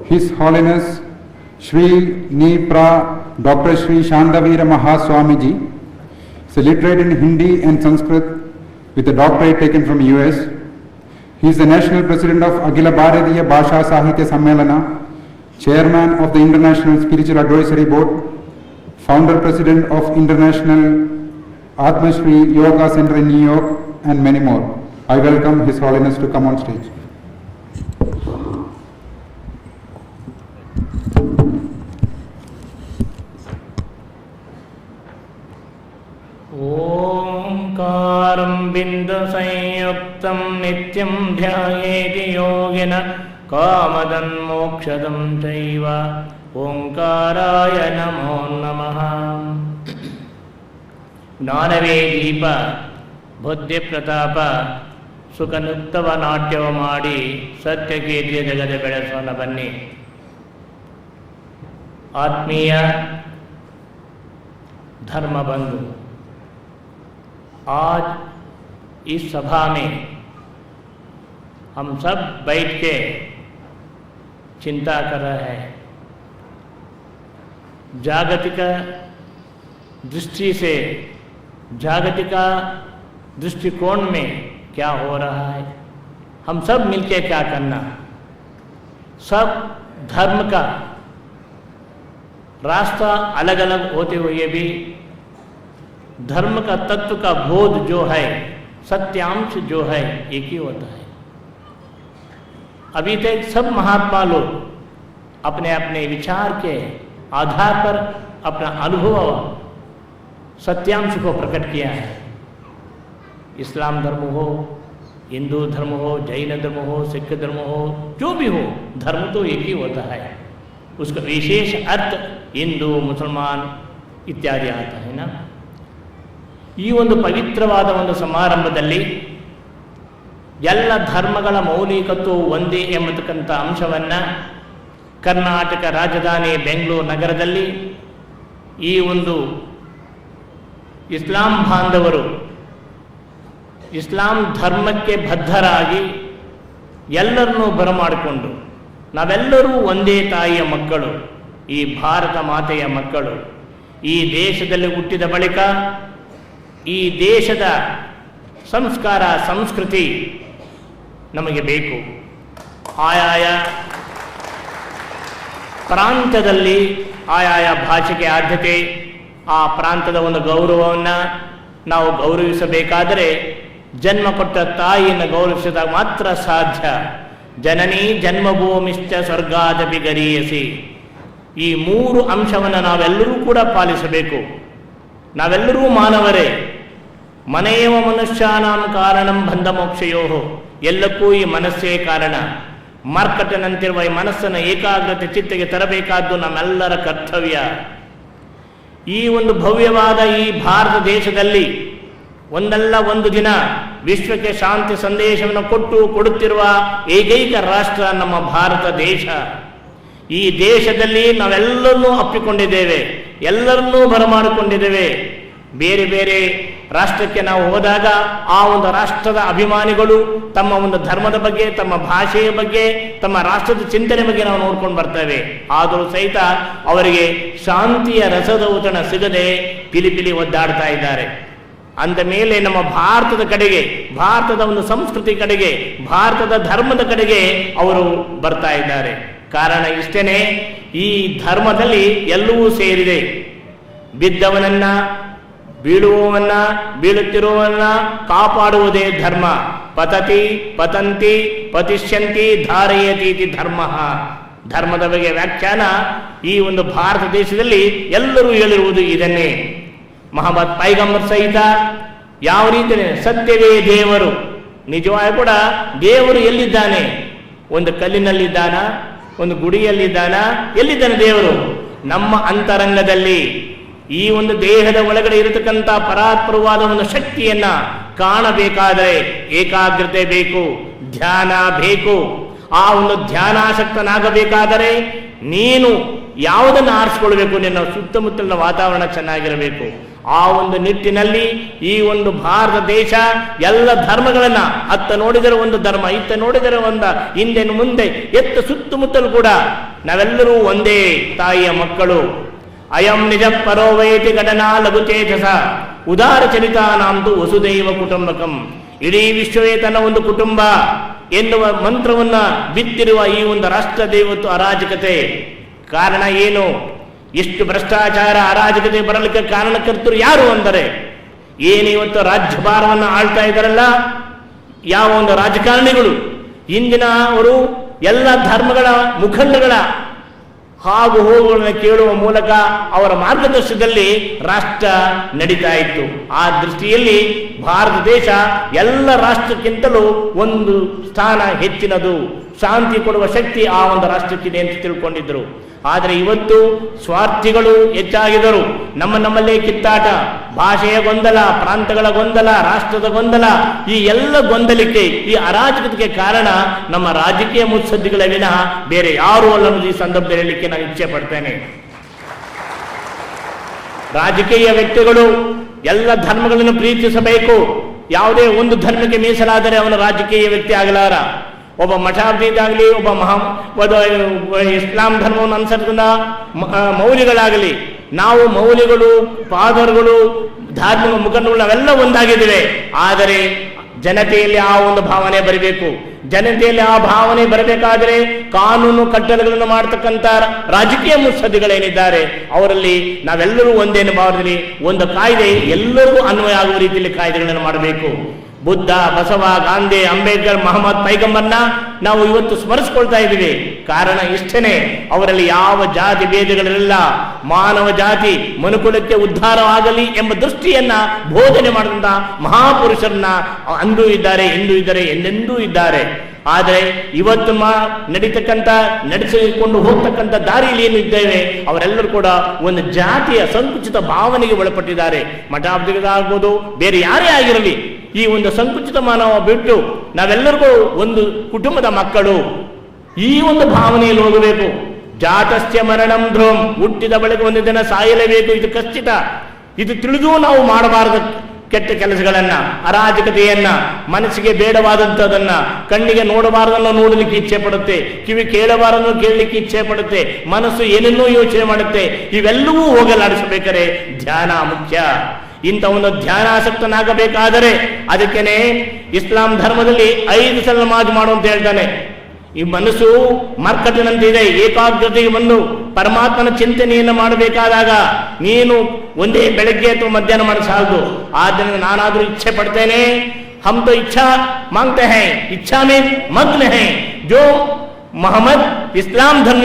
His Holiness Shri Nipra Dr. Shri Shandavira Mahaswamiji is a literate in Hindi and Sanskrit with a doctorate taken from US. He is the National President of Akhila Bharatiya Bhasha Sahitya Sammelana, Chairman of the International Spiritual Advisory Board, Founder President of International Atma Shri Yoga Center in New York, and many more. I welcome His Holiness to come on stage. ओंकारं बिंदु संयुक्तं नित्यं ध्यायेति योगिन कामदं मोक्षदं चैव ओंकाराय नमो नमः। ಜ್ಞಾನವೇ ದೀಪ ಬುದ್ಧಿ ಪ್ರತಾಪ ಸುಖನುಕ್ತವ ನಾಟ್ಯವ ಮಾಡಿ ಸತ್ಯಕೀರ್ತಿಯ ಜಗದ ಬೆಳೆಸೋಣ ಬನ್ನಿ। आत्मीय धर्म बंधु, आज इस सभा में हम सब बैठ के चिंता कर रहे हैं, जागतिक दृष्टि से जागतिक दृष्टिकोण में क्या हो रहा है, हम सब मिलके क्या करना। सब धर्म का रास्ता अलग अलग होते हुए भी धर्म का तत्व का बोध जो है, सत्यांश जो है, एक ही होता है। अभी तक सब महात्मा लोग अपने अपने विचार के आधार पर अपना अनुभव सत्यांश को प्रकट किया है। इस्लाम धर्म हो, हिंदू धर्म हो, जैन धर्म हो, सिख धर्म हो, जो भी हो, धर्म तो एक ही होता है। उसका विशेष अर्थ हिंदू मुसलमान इत्यादि आता है ना। ಈ ಒಂದು ಪವಿತ್ರವಾದ ಒಂದು ಸಮಾರಂಭದಲ್ಲಿ ಎಲ್ಲ ಧರ್ಮಗಳ ಮೌಲಿಕತ್ವವು ಒಂದೇ ಎಂಬತಕ್ಕಂಥ ಅಂಶವನ್ನು ಕರ್ನಾಟಕ ರಾಜಧಾನಿ ಬೆಂಗಳೂರು ನಗರದಲ್ಲಿ ಈ ಒಂದು ಇಸ್ಲಾಂ ಬಾಂಧವರು ಇಸ್ಲಾಂ ಧರ್ಮಕ್ಕೆ ಬದ್ಧರಾಗಿ ಎಲ್ಲರನ್ನೂ ಬರಮಾಡಿಕೊಂಡು ನಾವೆಲ್ಲರೂ ಒಂದೇ ತಾಯಿಯ ಮಕ್ಕಳು, ಈ ಭಾರತ ಮಾತೆಯ ಮಕ್ಕಳು, ಈ ದೇಶದಲ್ಲಿ ಹುಟ್ಟಿದ ಬಳಿಕ ಈ ದೇಶದ ಸಂಸ್ಕಾರ ಸಂಸ್ಕೃತಿ ನಮಗೆ ಬೇಕು। ಆಯಾಯ ಪ್ರಾಂತದಲ್ಲಿ ಆಯಾಯ ಭಾಷೆಗೆ ಆದ್ಯತೆ, ಆ ಪ್ರಾಂತದ ಒಂದು ಗೌರವವನ್ನು ನಾವು ಗೌರವಿಸಬೇಕಾದರೆ ಜನ್ಮ ಕೊಟ್ಟ ತಾಯಿಯನ್ನು ಗೌರವಿಸಿದಾಗ ಮಾತ್ರ ಸಾಧ್ಯ। ಜನನಿ ಜನ್ಮಭೂಮಿಶ್ಚ ಸ್ವರ್ಗಾದಪಿ ಗರೀಯಸಿ, ಈ ಮೂರು ಅಂಶವನ್ನು ನಾವೆಲ್ಲರೂ ಕೂಡ ಪಾಲಿಸಬೇಕು। ನಾವೆಲ್ಲರೂ ಮಾನವರೇ, ಮನೆಯವ ಮನುಷ್ಯಾನಾಂ ಕಾರಣಂ ಬಂಧ ಮೋಕ್ಷಯೋ, ಎಲ್ಲಕ್ಕೂ ಈ ಮನಸ್ಸೇ ಕಾರಣ। ಮಾರ್ಕಟನಂತಿರುವ ಈ ಮನಸ್ಸನ್ನು ಏಕಾಗ್ರತೆ ಚಿತ್ತಗೆ ತರಬೇಕಾದ್ದು ನಮ್ಮೆಲ್ಲರ ಕರ್ತವ್ಯ। ಈ ಒಂದು ಭವ್ಯವಾದ ಈ ಭಾರತ ದೇಶದಲ್ಲಿ ಒಂದಲ್ಲ ಒಂದು ದಿನ ವಿಶ್ವಕ್ಕೆ ಶಾಂತಿ ಸಂದೇಶವನ್ನು ಕೊಡುತ್ತಿರುವ ಏಕೈಕ ರಾಷ್ಟ್ರ ನಮ್ಮ ಭಾರತ ದೇಶ। ಈ ದೇಶದಲ್ಲಿ ನಾವೆಲ್ಲರನ್ನೂ ಅಪ್ಪಿಕೊಂಡಿದ್ದೇವೆ, ಎಲ್ಲರನ್ನೂ ಬರಮಾಡಿಕೊಂಡಿದ್ದೇವೆ। ಬೇರೆ ಬೇರೆ ರಾಷ್ಟ್ರಕ್ಕೆ ನಾವು ಹೋದಾಗ ಆ ಒಂದು ರಾಷ್ಟ್ರದ ಅಭಿಮಾನಿಗಳು ತಮ್ಮ ಒಂದು ಧರ್ಮದ ಬಗ್ಗೆ, ತಮ್ಮ ಭಾಷೆಯ ಬಗ್ಗೆ, ತಮ್ಮ ರಾಷ್ಟ್ರದ ಚಿಂತನೆ ಬಗ್ಗೆ ನಾವು ನೋಡ್ಕೊಂಡು ಬರ್ತೇವೆ। ಆದರೂ ಸಹಿತ ಅವರಿಗೆ ಶಾಂತಿಯ ರಸದ ಔತಣ ಸಿಗದೆ ಪಿಲಿಪಿಲಿ ಒದ್ದಾಡ್ತಾ ಇದ್ದಾರೆ। ಅಂದ ಮೇಲೆ ನಮ್ಮ ಭಾರತದ ಕಡೆಗೆ, ಭಾರತದ ಒಂದು ಸಂಸ್ಕೃತಿ ಕಡೆಗೆ, ಭಾರತದ ಧರ್ಮದ ಕಡೆಗೆ ಅವರು ಬರ್ತಾ ಇದ್ದಾರೆ। ಕಾರಣ ಇಷ್ಟೇನೆ, ಈ ಧರ್ಮದಲ್ಲಿ ಎಲ್ಲವೂ ಸೇರಿದೆ। ಬಿದ್ದವನನ್ನ, ಬೀಳುವವನ್ನ, ಬೀಳುತ್ತಿರುವವನ್ನ ಕಾಪಾಡುವುದೇ ಧರ್ಮ। ಪತತಿ ಪತಂತಿ ಪತಿಷ್ಯಂತಿ ಧಾರಯತೀತಿ ಧರ್ಮ। ಧರ್ಮದ ಬಗ್ಗೆ ವ್ಯಾಖ್ಯಾನ ಈ ಒಂದು ಭಾರತ ದೇಶದಲ್ಲಿ ಎಲ್ಲರೂ ಹೇಳಿರುವುದು ಇದನ್ನೇ। ಮೊಹಮ್ಮದ್ ಪೈಗಂಬರ್ ಸಹಿತ ಯಾವ ರೀತಿ ಸತ್ಯವೇ ದೇವರು, ನಿಜವಾಗಿ ಕೂಡ ದೇವರು ಎಲ್ಲಿದ್ದಾನೆ? ಒಂದು ಕಲ್ಲಿನಲ್ಲಿದ್ದಾನ, ಒಂದು ಗುಡಿಯಲ್ಲಿದ್ದಾನ? ಎಲ್ಲಿದ್ದಾನೆ ದೇವರು? ನಮ್ಮ ಅಂತರಂಗದಲ್ಲಿ। ಈ ಒಂದು ದೇಹದ ಒಳಗಡೆ ಇರತಕ್ಕಂಥ ಪರಾತ್ಪರವಾದ ಒಂದು ಶಕ್ತಿಯನ್ನ ಕಾಣಬೇಕಾದರೆ ಏಕಾಗ್ರತೆ ಬೇಕು, ಧ್ಯಾನ ಬೇಕು। ಆ ಒಂದು ಧ್ಯಾನಾಸಕ್ತನಾಗಬೇಕಾದರೆ ನೀನು ಯಾವುದನ್ನು ಆರಿಸ್ಕೊಳ್ಬೇಕು? ನಿನ್ನ ಸುತ್ತಮುತ್ತಲಿನ ವಾತಾವರಣ ಚೆನ್ನಾಗಿರಬೇಕು। ಆ ಒಂದು ನಿಟ್ಟಿನಲ್ಲಿ ಈ ಒಂದು ಭಾರತ ದೇಶ ಎಲ್ಲ ಧರ್ಮಗಳನ್ನ, ಅತ್ತ ನೋಡಿದರೆ ಒಂದು ಧರ್ಮ, ಇತ್ತ ನೋಡಿದರೆ ಒಂದು, ಹಿಂದೆ ಮುಂದೆ ಎತ್ತ ಸುತ್ತಮುತ್ತಲು ಕೂಡ ನಾವೆಲ್ಲರೂ ಒಂದೇ ತಾಯಿಯ ಮಕ್ಕಳು. ಅಯಂ ನಿಜ ಪರೋವೈತಿ ಘಟನಾ ಲಘುಚೇತಸ ಉದಾರ ಚರಿತಾನಾಂತು ವಸುದೈವ ಕುಟುಂಬಕಂ. ಇಡೀ ವಿಶ್ವವೇ ತನ್ನ ಒಂದು ಕುಟುಂಬ ಎನ್ನುವ ಮಂತ್ರವನ್ನ ಬಿತ್ತಿರುವ ಈ ಒಂದು ರಾಷ್ಟ್ರದ ಇವತ್ತು ಅರಾಜಕತೆ. ಕಾರಣ ಏನು? ಎಷ್ಟು ಭ್ರಷ್ಟಾಚಾರ ಅರಾಜಕತೆ ಬರಲಿಕ್ಕೆ ಕಾರಣಕರ್ತರು ಯಾರು ಅಂದರೆ, ಏನು ಇವತ್ತು ರಾಜ್ಯಭಾರವನ್ನು ಆಳ್ತಾ ಇದ್ದಾರಲ್ಲ ಯಾವ ಒಂದು ರಾಜಕಾರಣಿಗಳು, ಇಂದಿನ ಅವರು ಎಲ್ಲ ಧರ್ಮಗಳ ಮುಖಂಡಗಳ ಹಾಗೂ ಹೋಗುಗಳನ್ನು ಕೇಳುವ ಮೂಲಕ ಅವರ ಮಾರ್ಗದರ್ಶನದಲ್ಲಿ ರಾಷ್ಟ್ರ ನಡೀತಾ ಇತ್ತು. ಆ ದೃಷ್ಟಿಯಲ್ಲಿ ಭಾರತ ದೇಶ ಎಲ್ಲ ರಾಷ್ಟ್ರಕ್ಕಿಂತಲೂ ಒಂದು ಸ್ಥಾನ ಹೆಚ್ಚಿನದು, ಶಾಂತಿ ಕೊಡುವ ಶಕ್ತಿ ಆ ಒಂದು ರಾಷ್ಟ್ರಕ್ಕಿದೆ ಅಂತ ತಿಳ್ಕೊಂಡಿದ್ರು. ಆದರೆ ಇವತ್ತು ಸ್ವಾರ್ಥಿಗಳು ಹೆಚ್ಚಾಗಿದ್ದರು. ನಮ್ಮಲ್ಲೇ ಕಿತ್ತಾಟ, ಭಾಷೆಯ ಗೊಂದಲ, ಪ್ರಾಂತಗಳ ಗೊಂದಲ, ರಾಷ್ಟ್ರದ ಗೊಂದಲ, ಈ ಎಲ್ಲ ಗೊಂದಲಕ್ಕೆ, ಈ ಅರಾಜಕತೆಗೆ ಕಾರಣ ನಮ್ಮ ರಾಜಕೀಯ ಮುತ್ಸದ್ದಿಗಳ ವಿನಃ ಬೇರೆ ಯಾರು ಅಲ್ಲ ಅನ್ನೋದು ಈ ಸಂದರ್ಭದಲ್ಲಿ ಹೇಳಲಿಕ್ಕೆ ನಾನು ಇಚ್ಛೆ ಪಡ್ತೇನೆ. ರಾಜಕೀಯ ವ್ಯಕ್ತಿಗಳು ಎಲ್ಲ ಧರ್ಮಗಳನ್ನು ಪ್ರೀತಿಸಬೇಕು. ಯಾವುದೇ ಒಂದು ಧರ್ಮಕ್ಕೆ ಮೀಸಲಾದರೆ ಅವನ ರಾಜಕೀಯ ವ್ಯಕ್ತಿ ಆಗಲಾರ. ಒಬ್ಬ ಮಠಾಧೀಶಾಗಲಿ, ಒಬ್ಬ ಇಸ್ಲಾಂ ಧರ್ಮವನ್ನು ಅನುಸರಿಸಿದ ಮೌಲ್ಯಗಳಾಗಲಿ, ನಾವು ಮೌಲ್ಯಗಳು, ಫಾದರ್ಗಳು, ಧಾರ್ಮಿಕ ಮುಖಂಡಗಳು ನಾವೆಲ್ಲ ಒಂದಾಗಿದ್ದೇವೆ. ಆದರೆ ಜನತೆಯಲ್ಲಿ ಆ ಒಂದು ಭಾವನೆ ಬರಬೇಕು. ಜನತೆಯಲ್ಲಿ ಆ ಭಾವನೆ ಬರಬೇಕಾದರೆ ಕಾನೂನು ಕಟ್ಟಳೆಗಳನ್ನು ಮಾಡತಕ್ಕಂಥ ರಾಜಕೀಯ ಮುತ್ಸದ್ದಿಗಳೇನಿದ್ದಾರೆ ಅವರಲ್ಲಿ ನಾವೆಲ್ಲರೂ ಒಂದೇನು ಭಾವದಲ್ಲಿ ಒಂದು ಕಾಯ್ದೆ ಎಲ್ಲರಿಗೂ ಅನ್ವಯ ಆಗುವ ರೀತಿಯಲ್ಲಿ ಕಾಯ್ದೆಗಳನ್ನು ಮಾಡಬೇಕು. ಬುದ್ಧ, ಬಸವ, ಗಾಂಧಿ, ಅಂಬೇಡ್ಕರ್, ಮಹಮ್ಮದ್ ಪೈಗಂಬರ್ನ ನಾವು ಇವತ್ತು ಸ್ಮರಿಸ್ಕೊಳ್ತಾ ಇದ್ದೀವಿ. ಕಾರಣ ಇಷ್ಟೇನೆ, ಅವರಲ್ಲಿ ಯಾವ ಜಾತಿ ಭೇದಗಳಿಲ್ಲ. ಮಾನವ ಜಾತಿ ಮನುಕುಲಕ್ಕೆ ಉದ್ಧಾರವಾಗಲಿ ಎಂಬ ದೃಷ್ಟಿಯನ್ನ ಬೋಧನೆ ಮಾಡಿದಂತ ಮಹಾಪುರುಷರನ್ನ ಅಂದೂ ಇದ್ದಾರೆ, ಇಂದೂ ಇದ್ದಾರೆ, ಎಂದೆಂದೂ ಇದ್ದಾರೆ. ಆದರೆ ಇವತ್ತು ನಡೆಸಿಕೊಂಡು ಹೋಗ್ತಕ್ಕಂಥ ದಾರಿಯಲ್ಲಿ ಏನು ಇದ್ದೇವೆ ಅವರೆಲ್ಲರೂ ಕೂಡ ಒಂದು ಜಾತಿಯ ಸಂಕುಚಿತ ಭಾವನೆಗೆ ಒಳಪಟ್ಟಿದ್ದಾರೆ. ಮಠಾಬ್ದಿಗಳಾಗ್ಬೋದು, ಬೇರೆ ಯಾರೇ ಆಗಿರಲಿ, ಈ ಒಂದು ಸಂಕುಚಿತ ಮಾನವ ಬಿಟ್ಟು ನಾವೆಲ್ಲರಿಗೂ ಒಂದು ಕುಟುಂಬದ ಮಕ್ಕಳು, ಈ ಒಂದು ಭಾವನೆಯಲ್ಲಿ ಹೋಗಬೇಕು. ಜಾತಸ್ಯ ಮರಣಂ ಧ್ರುವಂ, ಹುಟ್ಟಿದ ಬಳಿಕ ಒಂದು ದಿನ ಸಾಯಲೇಬೇಕು, ಇದು ಖಚಿತ. ಇದು ತಿಳಿದು ನಾವು ಮಾಡಬಾರದು ಕೆಟ್ಟ ಕೆಲಸಗಳನ್ನ, ಅರಾಜಕತೆಯನ್ನ, ಮನಸ್ಸಿಗೆ ಬೇಡವಾದಂಥದನ್ನ, ಕಣ್ಣಿಗೆ ನೋಡಬಾರದನ್ನು ನೋಡಲಿಕ್ಕೆ ಇಚ್ಛೆ ಪಡುತ್ತೆ, ಕಿವಿ ಕೇಳಬಾರದನ್ನು ಕೇಳಲಿಕ್ಕೆ ಇಚ್ಛೆ ಪಡುತ್ತೆ, ಮನಸ್ಸು ಏನೇನೋ ಯೋಚನೆ ಮಾಡುತ್ತೆ. ಇವೆಲ್ಲವೂ ಹೋಗಲಾಡಿಸಬೇಕಾದ್ರೆ ಧ್ಯಾನ ಮುಖ್ಯ. ಇಂಥ ಒಂದು ಧ್ಯಾನಾಸಕ್ತನಾಗಬೇಕಾದರೆ ಅದಕ್ಕೇನೆ ಇಸ್ಲಾಂ ಧರ್ಮದಲ್ಲಿ 5 ಸಲ ನಮಾಜ್ ಮಾಡು ಅಂತ ಹೇಳ್ತಾನೆ. ಈ ಮನಸ್ಸು ಮರ್ಕಟಿನಂತಿದೆ. ಏಕಾಗ್ರತೆಗೆ ಬಂದು ಪರಮಾತ್ಮನ ಚಿಂತನೆಯನ್ನು ಮಾಡಬೇಕಾದಾಗ ನೀನು ಒಂದೇ ಬೆಳಗ್ಗೆ ಅಥವಾ ಮಧ್ಯಾಹ್ನ ಮಾಡಿ ಸಾಲದು. ಆದ್ದರಿಂದ ನಾನಾದ್ರೂ ಇಚ್ಛೆ ಪಡ್ತೇನೆ. ಹಮ್ ತೋ ಇಚ್ಛಾ ಮಾಂಗ್ತೆ ಹೈ, ಇಚ್ಛಾ ಮೇ ಮಗ್ನ ಹೈ. ಜೋ ಮೊಹಮ್ಮದ್ ಇಸ್ಲಾಂ ಧರ್ಮ